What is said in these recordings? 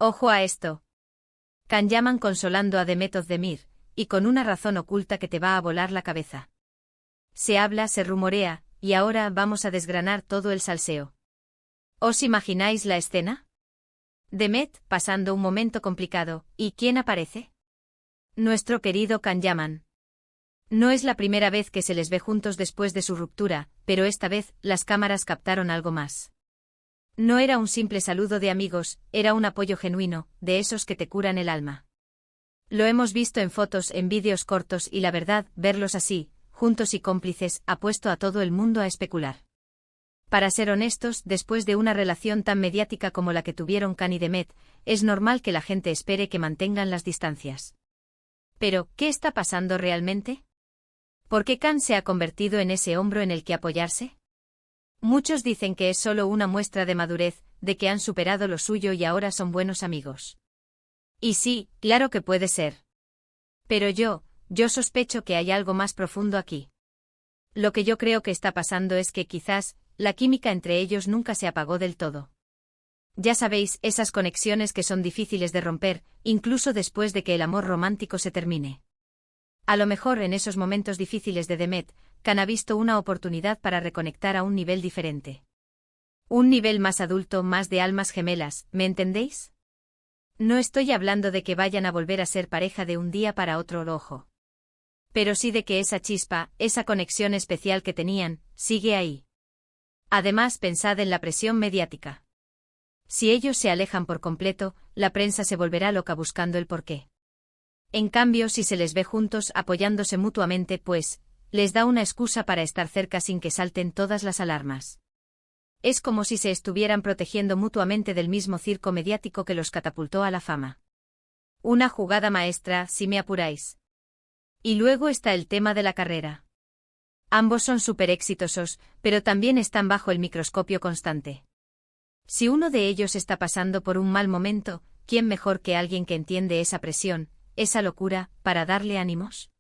Ojo a esto. Can llaman consolando a Demet Özdemir, y con una razón oculta que te va a volar la cabeza. Se habla, se rumorea, y ahora vamos a desgranar todo el salseo. ¿Os imagináis la escena? Demet, pasando un momento complicado, ¿y quién aparece? Nuestro querido Can Yaman. No es la primera vez que se les ve juntos después de su ruptura, pero esta vez las cámaras captaron algo más. No era un simple saludo de amigos, era un apoyo genuino, de esos que te curan el alma. Lo hemos visto en fotos, en vídeos cortos y la verdad, verlos así, juntos y cómplices, ha puesto a todo el mundo a especular. Para ser honestos, después de una relación tan mediática como la que tuvieron Can y Demet, es normal que la gente espere que mantengan las distancias. Pero, ¿qué está pasando realmente? ¿Por qué Can se ha convertido en ese hombro en el que apoyarse? Muchos dicen que es solo una muestra de madurez, de que han superado lo suyo y ahora son buenos amigos. Y sí, claro que puede ser. Pero yo sospecho que hay algo más profundo aquí. Lo que yo creo que está pasando es que quizás, la química entre ellos nunca se apagó del todo. Ya sabéis, esas conexiones que son difíciles de romper, incluso después de que el amor romántico se termine. A lo mejor en esos momentos difíciles de Demet, Can ha visto una oportunidad para reconectar a un nivel diferente. Un nivel más adulto, más de almas gemelas, ¿me entendéis? No estoy hablando de que vayan a volver a ser pareja de un día para otro, ojo. Pero sí de que esa chispa, esa conexión especial que tenían, sigue ahí. Además, pensad en la presión mediática. Si ellos se alejan por completo, la prensa se volverá loca buscando el porqué. En cambio, si se les ve juntos apoyándose mutuamente, pues, les da una excusa para estar cerca sin que salten todas las alarmas. Es como si se estuvieran protegiendo mutuamente del mismo circo mediático que los catapultó a la fama. Una jugada maestra, si me apuráis. Y luego está el tema de la carrera. Ambos son súper exitosos, pero también están bajo el microscopio constante. Si uno de ellos está pasando por un mal momento, ¿quién mejor que alguien que entiende esa presión, esa locura, para darle ánimos?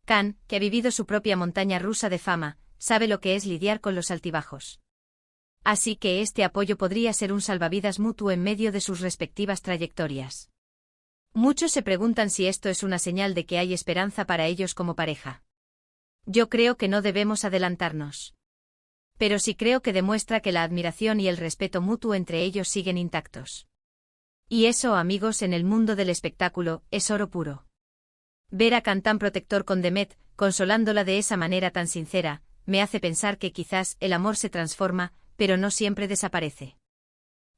Can, que ha vivido su propia montaña rusa de fama, sabe lo que es lidiar con los altibajos. Así que este apoyo podría ser un salvavidas mutuo en medio de sus respectivas trayectorias. Muchos se preguntan si esto es una señal de que hay esperanza para ellos como pareja. Yo creo que no debemos adelantarnos. Pero sí creo que demuestra que la admiración y el respeto mutuo entre ellos siguen intactos. Y eso, amigos, en el mundo del espectáculo, es oro puro. Ver a Can tan protector con Demet, consolándola de esa manera tan sincera, me hace pensar que quizás el amor se transforma, pero no siempre desaparece.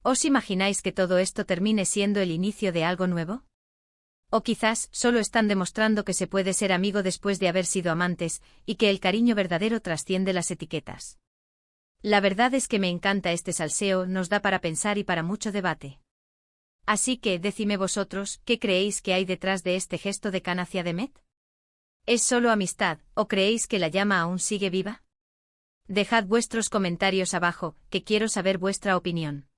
¿Os imagináis que todo esto termine siendo el inicio de algo nuevo? O quizás solo están demostrando que se puede ser amigo después de haber sido amantes, y que el cariño verdadero trasciende las etiquetas. La verdad es que me encanta este salseo, nos da para pensar y para mucho debate. Así que, decidme vosotros, ¿qué creéis que hay detrás de este gesto de Can hacia Demet? ¿Es solo amistad, o creéis que la llama aún sigue viva? Dejad vuestros comentarios abajo, que quiero saber vuestra opinión.